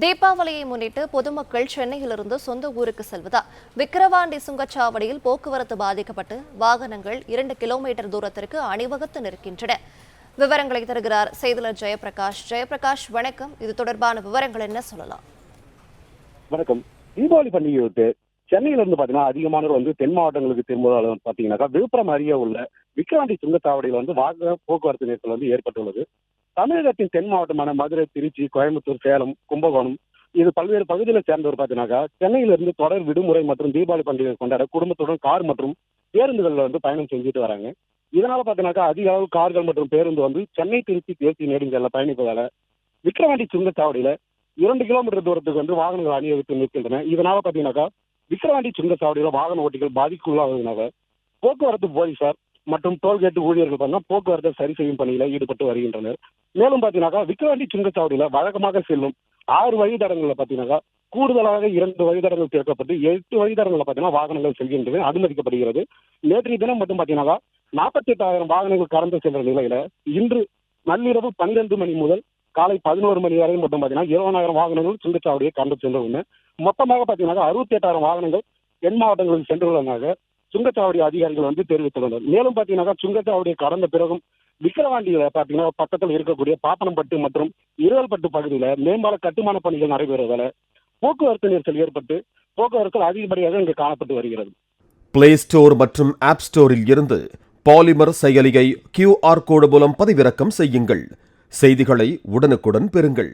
தீபாவளியை முன்னிட்டு பொதுமக்கள் சென்னையிலிருந்து சொந்த ஊருக்கு செல்வதால் விக்கிரவாண்டி சுங்கச்சாவடியில் போக்குவரத்து பாதிக்கப்பட்டு வாகனங்கள் 2 கிலோமீட்டர் தூரத்திற்கு அணிவகுத்து நிற்கின்றன. விவரங்களை தருகிறார் செய்தியாளர் ஜெயபிரகாஷ். ஜெயபிரகாஷ், வணக்கம். இது தொடர்பான விவரங்கள் என்ன சொல்லலாம்? வணக்கம். தீபாவளி பண்டிகையொட்டு சென்னையிலிருந்து பாத்தீங்கன்னா அதிகமானவர் தென் மாவட்டங்களுக்கு திரும்புவதால் பாத்தீங்கன்னாக்கா விழுப்புரம் அருகே உள்ள விக்கிரவாண்டி சுங்கச்சாவடியில் வாகன போக்குவரத்து நெரிசல் ஏற்பட்டுள்ளது. தமிழகத்தின் தென் மாவட்டமான மதுரை, திருச்சி, கோயம்புத்தூர், சேலம், கும்பகோணம் இது பல்வேறு பகுதிகளை சேர்ந்தவர் பாத்தீங்கன்னாக்கா சென்னையிலிருந்து தொடர் விடுமுறை மற்றும் தீபாவளி பண்டிகை கொண்டாட குடும்பத்துடன் கார் மற்றும் பேருந்துகள்ல பயணம் செஞ்சுட்டு வராங்க. இதனால பாத்தீங்கன்னாக்கா அதிக அளவு கார்கள் மற்றும் பேருந்து சென்னை திருச்சி தேசிய நெடுஞ்சாலையில பயணிப்பதால விக்கிரவாண்டி சுங்கச்சாவடியில 2 கிலோமீட்டர் தூரத்துக்கு வாகனங்கள் அணிவகுத்து நிற்கின்றன. இதனால பாத்தீங்கன்னாக்கா விக்கிரவாண்டி சுங்கச்சாவடியில வாகன ஓட்டிகள் பாதிக்குள்ளாவதனால போக்குவரத்து போலீசார் மற்றும் டோல்கேட் ஊழியர்கள் போக்குவரத்தை சரி செய்யும் பணியில ஈடுபட்டு வருகின்றனர். மேலும் பாத்தீங்கன்னாக்கா விக்கிரவாண்டி சுங்கச்சாவடியில வழக்கமாக செல்லும் 6 வழித்தடங்கள்ல பாத்தீங்கன்னாக்கா கூடுதலாக 2 வழித்தடங்கள் சேர்க்கப்பட்டு 8 வழித்தடங்கள்ல பாத்தீங்கன்னா வாகனங்கள் செல்கின்றது அனுமதிக்கப்படுகிறது. நேற்றைய தினம் மட்டும் பாத்தீங்கன்னா 48,000 வாகனங்கள் கடந்து சென்ற நிலையில இன்று நள்ளிரவு 12 மணி முதல் காலை 11 மணி வரை மட்டும் பாத்தீங்கன்னா 20,000 வாகனங்கள் சுங்கச்சாவடியை கடந்து சென்றுள்ளன. மொத்தமாக பாத்தீங்கன்னா 68,000 வாகனங்கள் தென் மாவட்டங்களுக்கு சென்றுள்ளதாக சுங்கச்சாவடி அதிகாரிகள் தெரிவித்துள்ளனர். மேலும் பாத்தீங்கன்னா சுங்கச்சாவடியை கடந்த பிறகும் விக்கிரவாண்டியில பாத்தீங்கன்னா பக்கத்தில் இருக்கக்கூடிய பாப்பனம்பட்டு மற்றும் இருவல்பட்டு பகுதியில மேம்பால கட்டுமான பணிகள் நடைபெறுவதால போக்குவரத்து நெரிசல் ஏற்பட்டு போக்குவரத்து அதிகப்படியாக இங்கு காணப்பட்டு வருகிறது. பிளே ஸ்டோர் மற்றும் ஆப் ஸ்டோரில் இருந்து பாலிமர் செயலியை QR கோடு மூலம் பதிவிறக்கம் செய்யுங்கள். செய்திகளை உடனுக்குடன் பெறுங்கள்.